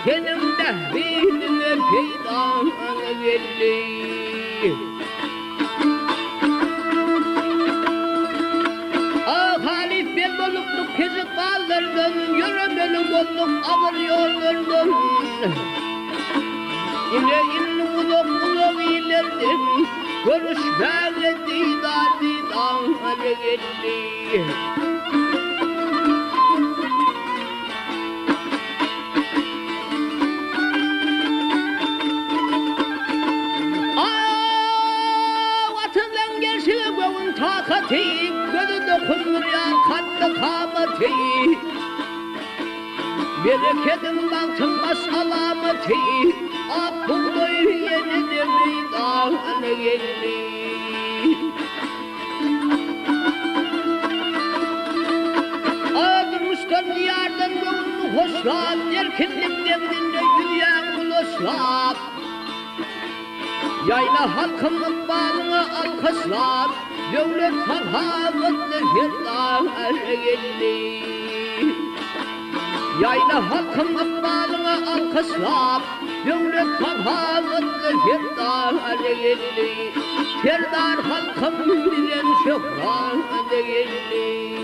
senin tehdiline peydan geldi. Halif ben olup kesip kaldırdım, yürümenim olduk ağır yollardan. Yine uluk ilerdim, görüşmeye didar geldi. Vatandan gelsin göğün takati, gözü dokunur ya kanlı kamati. Bereketin baktınmaz alameti, Abdullah yeni de meydana geldi. Ağırmıştan diyardan göğünü hoşlap, erkinlik demrinde yürüyen ulaşlap. Yayla halkımın bağını alkışlar, devlet sarhavetli firdana geldi. Yayla halkımın bağını alkışlar, devlet sarhavetli firdana geldi. Firdar halkım bilen şöhrana geldi.